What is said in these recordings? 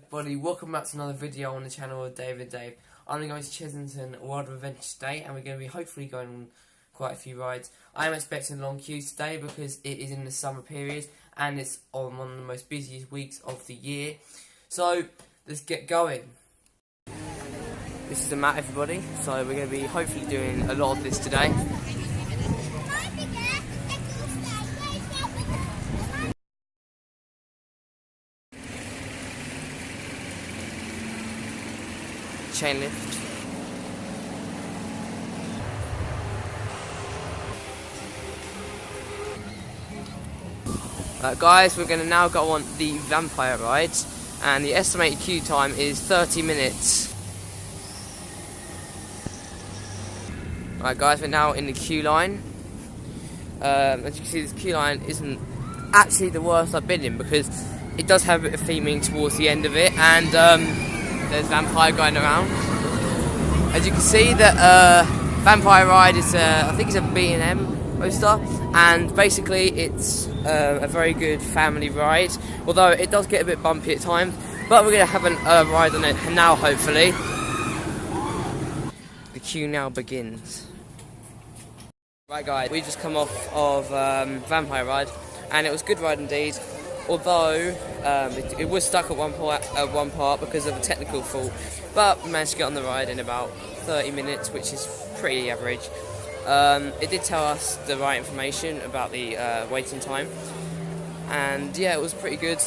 everybody, welcome back to another video on the channel of Dave. I'm going to Chessington World of Adventure today, and we're going to be hopefully going on quite a few rides. I am expecting long queues today because it is in the summer period and it's on one of the most busiest weeks of the year. So let's get going. This is the map, everybody, so we're going to be hopefully doing a lot of this today. Chain lift. Guys, we're going to now go on the vampire ride, and the estimated queue time is 30 minutes. Right guys, we're now in the queue line. As you can see, this queue line isn't actually the worst I've been in because it does have a bit of theming towards the end of it, and there's vampire going around. As you can see, that vampire ride is I think it's a B&M roster, and basically it's a very good family ride, although it does get a bit bumpy at times, but we're going to have a ride on it now, hopefully. The queue now begins. Right guys, we just come off of vampire ride, and it was a good ride indeed, although it was stuck at one part because of a technical fault, but we managed to get on the ride in about 30 minutes, which is pretty average. It did tell us the right information about the waiting time, and yeah, it was pretty good.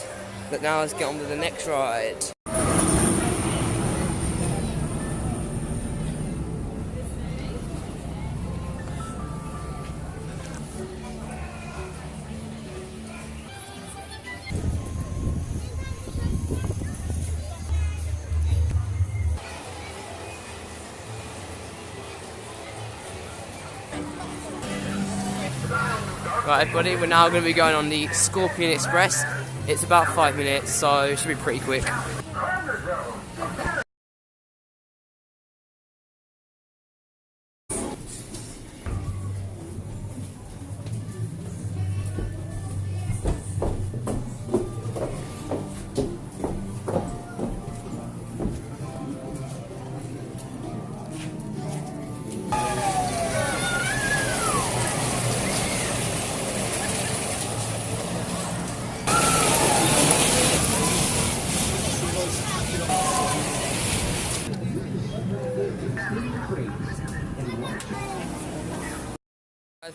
But now let's get on with the next ride. Right everybody, we're now going to be going on the Scorpion Express. It's about 5 minutes, so it should be pretty quick.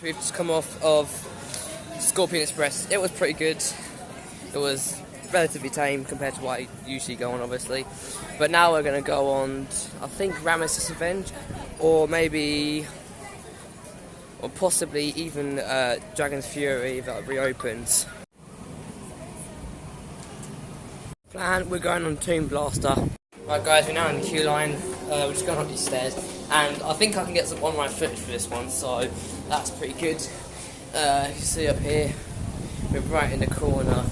We've just come off of Scorpion Express. It was pretty good. It was relatively tame compared to what I usually go on, obviously. But now we're going to go on, I think, Ramesses Revenge, or maybe, or possibly even Dragon's Fury that reopens. And we're going on Tomb Blaster. Right guys, we're now in the queue line. We're just going up these stairs, and I think I can get some on-ride footage for this one, so that's pretty good. You can see up here, we're right in the corner,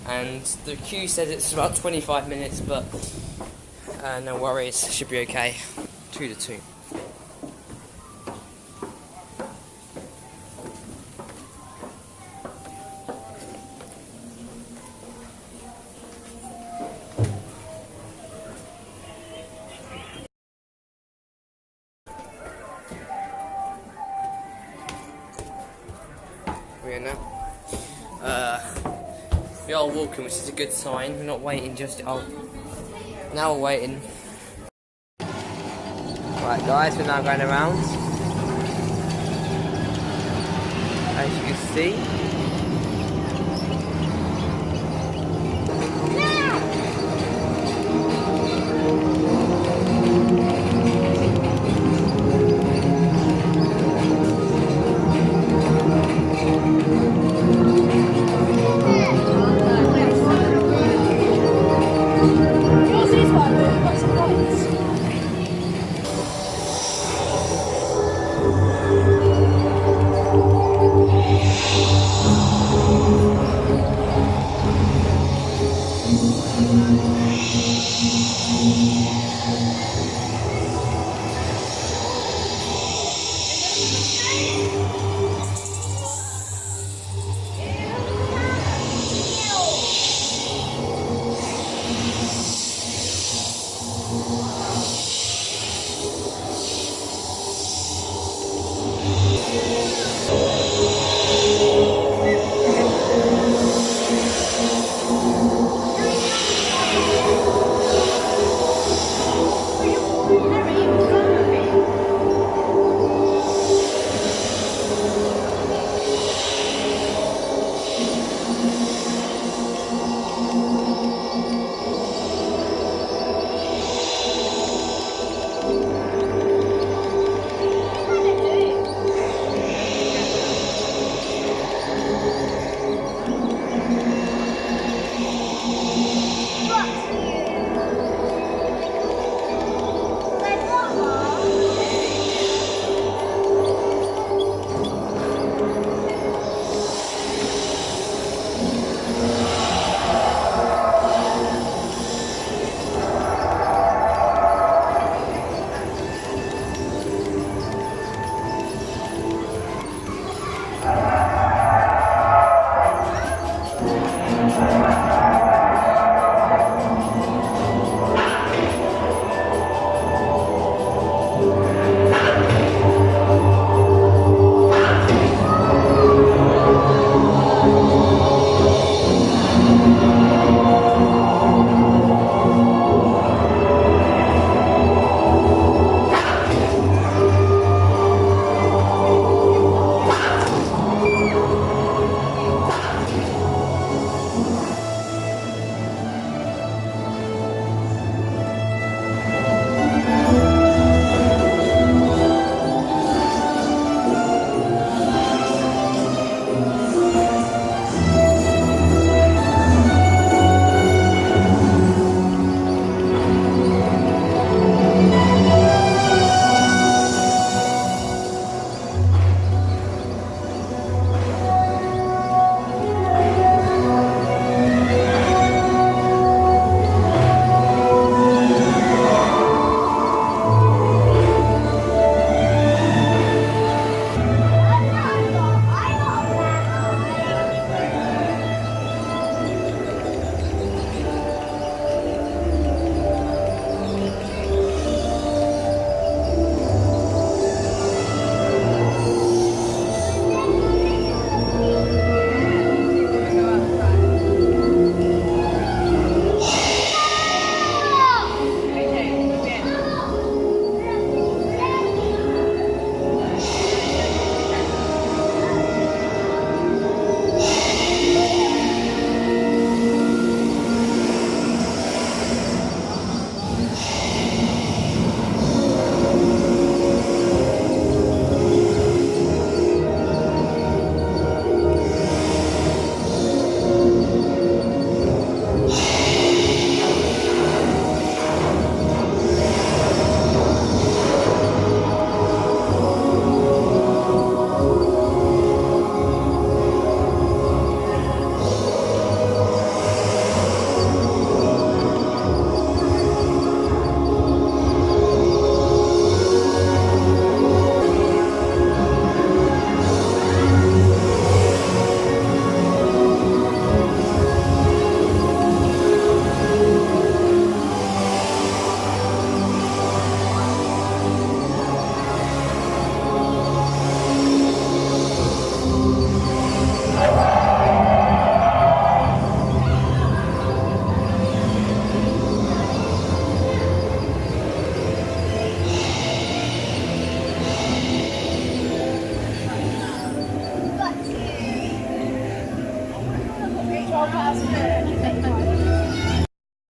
and the queue says it's about 25 minutes, but no worries, should be okay. 2 to 2. We are walking, which is a good sign. We're not waiting just... oh, now we're waiting. Right guys, we're now going around. As you can see.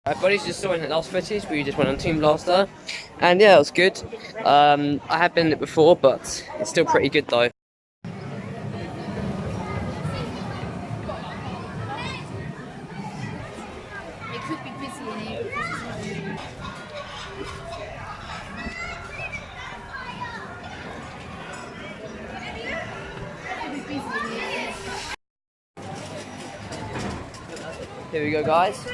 Buddies just saw in the last footage, we just went on Team Blaster, and yeah, it was good. I have been in it before, but it's still pretty good though. It could be busy in here. Here we go, guys.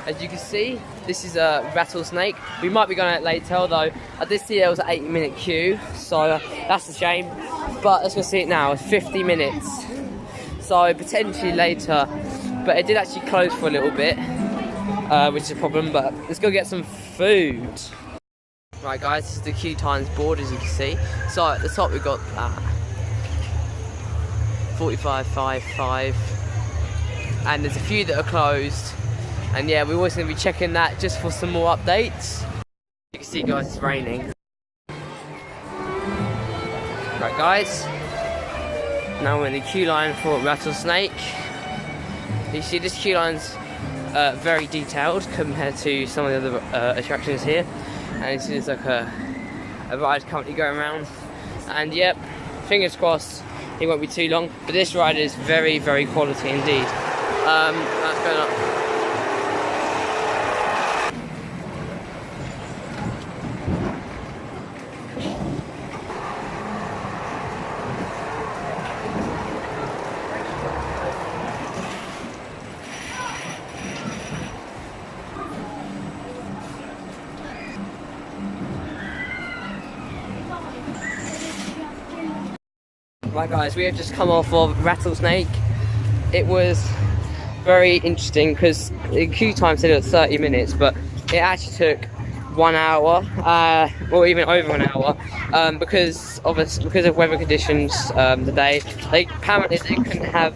As you can see, this is a Rattlesnake. We might be going out later, although I did see there was an 8-minute queue, so that's a shame. But let's go see it now. It's 50 minutes, so potentially later. But it did actually close for a little bit, which is a problem. But let's go get some food. Right, guys, this is the queue times board, as you can see. So at the top we've got 45.55, and there's a few that are closed. And yeah, we're always going to be checking that just for some more updates. You can see, guys, it's raining. Right, guys, now we're in the queue line for Rattlesnake. You see, this queue line's very detailed compared to some of the other attractions here. And you see there's like a ride currently going around. And yep, fingers crossed it won't be too long. But this ride is very, very quality indeed. That's going up. Right, guys, we have just come off of Rattlesnake. It was very interesting because the queue time said it was 30 minutes, but it actually took 1 hour, or even over an hour, because of weather conditions the day. Apparently they couldn't have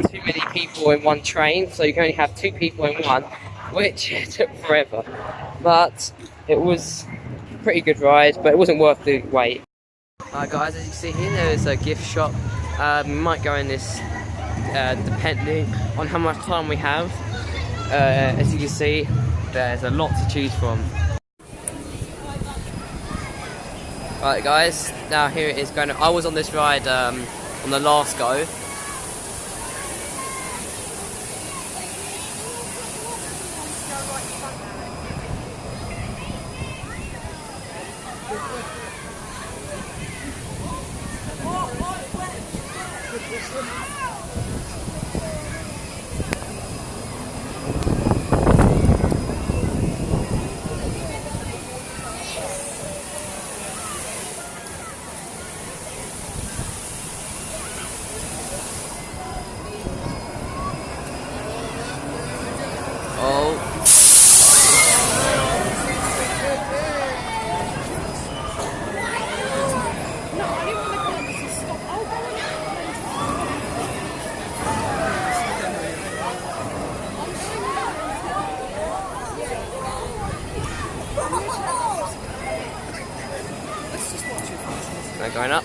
too many people in one train, so you can only have 2 people in one, which took forever. But it was a pretty good ride, but it wasn't worth the wait. Guys, as you can see here, there is a gift shop. We might go in this depending on how much time we have. As you can see, there's a lot to choose from. Right, guys, now here it is going. I was on this ride on the last go. They're going up.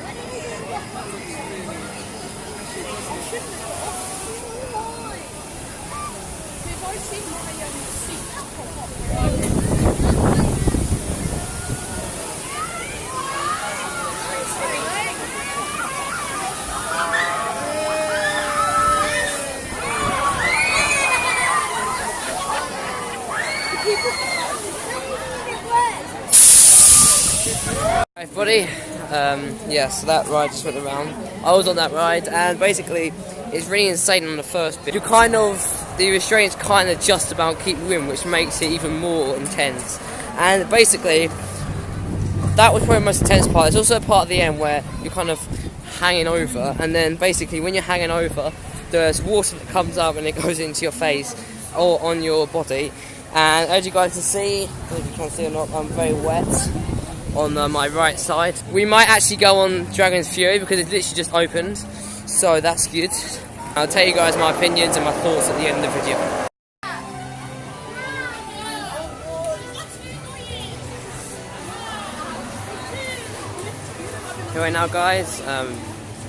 Hey buddy, yeah, so that ride just went around. I was on that ride, and basically it's really insane on the first bit. The restraints kind of just about keep you in, which makes it even more intense. And basically, that was probably the most intense part. There's also a part at the end where you're kind of hanging over, and then basically when you're hanging over, there's water that comes up and it goes into your face or on your body. And as you guys can see, if you can see or not, I'm very wet on my right side. We might actually go on Dragon's Fury because it's literally just opened, so that's good. I'll tell you guys my opinions and my thoughts at the end of the video. Here now, guys,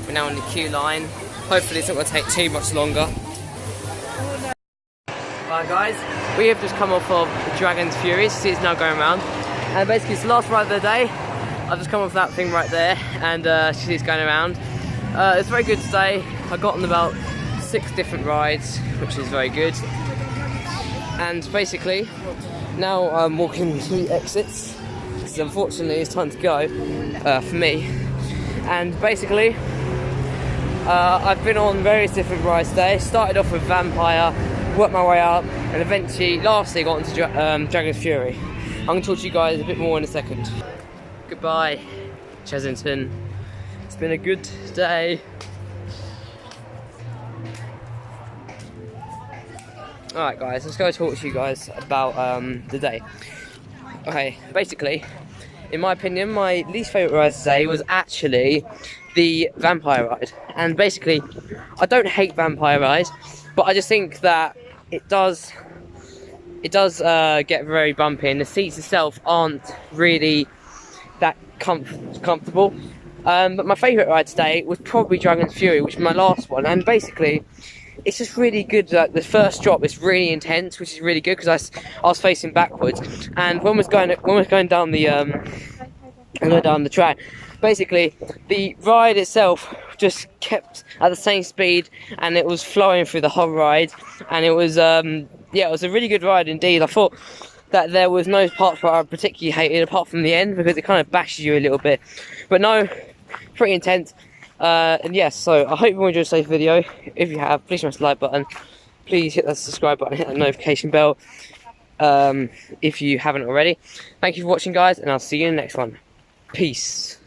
we're now on the queue line. Hopefully it's not going to take too much longer. Alright guys, we have just come off of Dragon's Fury, so it's now going around. And basically it's the last ride of the day. I've just come off that thing right there, and she's going around. It's very good today. I got on about 6 different rides, which is very good. And basically, now I'm walking to the exits, because unfortunately it's time to go for me. And basically, I've been on various different rides today. Started off with Vampire, worked my way up, and eventually, lastly, got into Dragon's Fury. I'm going to talk to you guys a bit more in a second. Goodbye, Chessington. It's been a good day. Alright guys, let's go talk to you guys about the day. Okay, basically, in my opinion, my least favourite ride today was actually the Vampire ride. And basically, I don't hate Vampire rides, but I just think that it does get very bumpy, and the seats itself aren't really that comfortable. But my favourite ride today was probably Dragon's Fury, which was my last one, and basically it's just really good. The first drop is really intense, which is really good because I was facing backwards, and when we was going down the track, basically the ride itself just kept at the same speed, and it was flowing through the whole ride, and it was yeah, it was a really good ride indeed. I thought that there was no parts where I particularly hated apart from the end, because it kind of bashes you a little bit, but no, pretty intense. And yes, so I hope you enjoyed today's video. If you have, please smash the like button, please hit that subscribe button, hit that notification bell if you haven't already. Thank you for watching guys, and I'll see you in the next one. Peace.